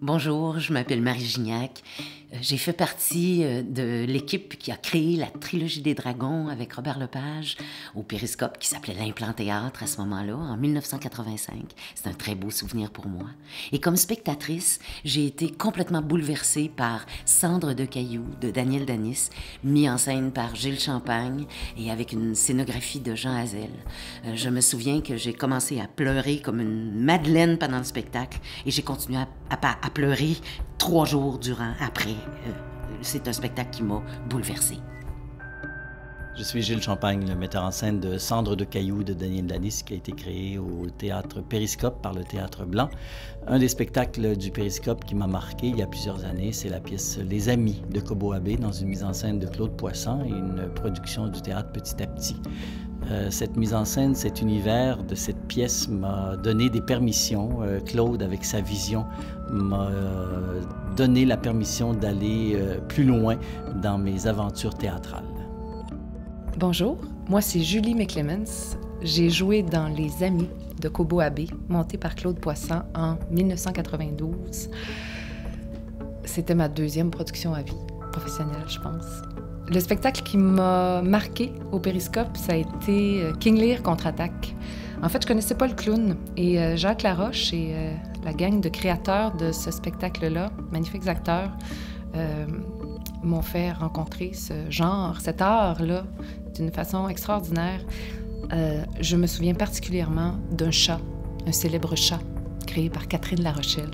Bonjour, je m'appelle Marie Gignac. J'ai fait partie de l'équipe qui a créé la Trilogie des Dragons avec Robert Lepage au Périscope, qui s'appelait l'Implant Théâtre à ce moment-là, en 1985. C'est un très beau souvenir pour moi. Et comme spectatrice, j'ai été complètement bouleversée par Cendres de cailloux de Daniel Danis, mis en scène par Gilles Champagne et avec une scénographie de Jean Hazel. Je me souviens que j'ai commencé à pleurer comme une madeleine pendant le spectacle et j'ai continué à pleurer 3 jours durant après. C'est un spectacle qui m'a bouleversée. Je suis Gilles Champagne, le metteur en scène de Cendres de cailloux de Daniel Danis, qui a été créé au Théâtre Périscope par le Théâtre Blanc. Un des spectacles du Périscope qui m'a marqué il y a plusieurs années, c'est la pièce Les Amis de Cobo Abbé, dans une mise en scène de Claude Poisson et une production du théâtre Petit à Petit. Cette mise en scène, cet univers de cette pièce m'a donné des permissions. Claude, avec sa vision, m'a donné la permission d'aller plus loin dans mes aventures théâtrales. Bonjour, moi c'est Julie McClemens. J'ai joué dans Les Amis de Cobo Abbé, monté par Claude Poisson en 1992. C'était ma deuxième production à vie professionnelle, je pense. Le spectacle qui m'a marqué au Périscope, ça a été King Lear contre-attaque. En fait, je connaissais pas le clown et Jacques Laroche et la gang de créateurs de ce spectacle-là, magnifiques acteurs, m'ont fait rencontrer ce genre, cet art-là, d'une façon extraordinaire. Je me souviens particulièrement d'un chat, un célèbre chat, créé par Catherine Larochelle.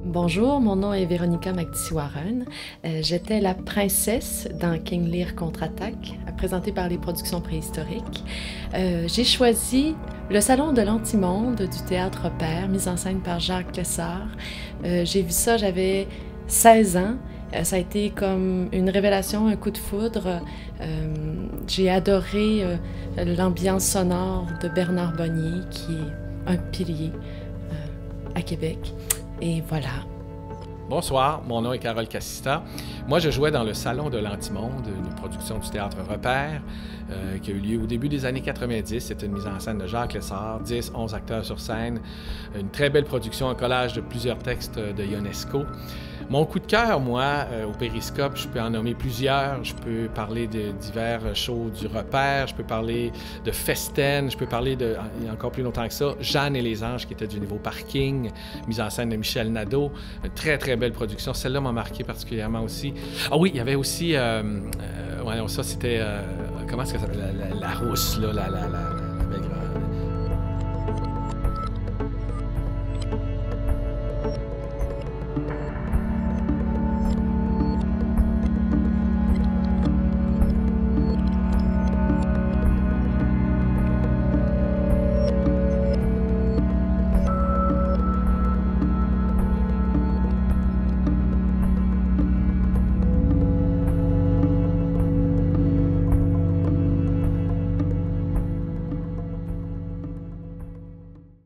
Bonjour, mon nom est Véronica McDissy-Warren. J'étais la princesse dans King Lear contre-attaque, présentée par les productions préhistoriques. J'ai choisi le Salon de l'Antimonde du Théâtre Repère, mise en scène par Jacques Lessard. J'ai vu ça, j'avais 16 ans. Ça a été comme une révélation, un coup de foudre. J'ai adoré l'ambiance sonore de Bernard Bonnier, qui est un pilier à Québec. Et voilà. Bonsoir, mon nom est Carole Cassista. Moi, je jouais dans le Salon de l'Antimonde, une production du Théâtre Repère qui a eu lieu au début des années 90. C'était une mise en scène de Jacques Lessard, 10, 11 acteurs sur scène. Une très belle production, un collage de plusieurs textes de Ionesco. Mon coup de cœur, moi, au Périscope, je peux en nommer plusieurs. Je peux parler de divers shows du Repère, je peux parler de Festen, je peux parler de, il y a encore plus longtemps que ça, Jeanne et les Anges, qui était du Nouveau Parking, mise en scène de Michel Nadeau. Une très, très belle production. Celle-là m'a marqué particulièrement aussi. Ah oui, il y avait aussi, ouais, ça c'était, comment est-ce que ça s'appelle? La rousse, là,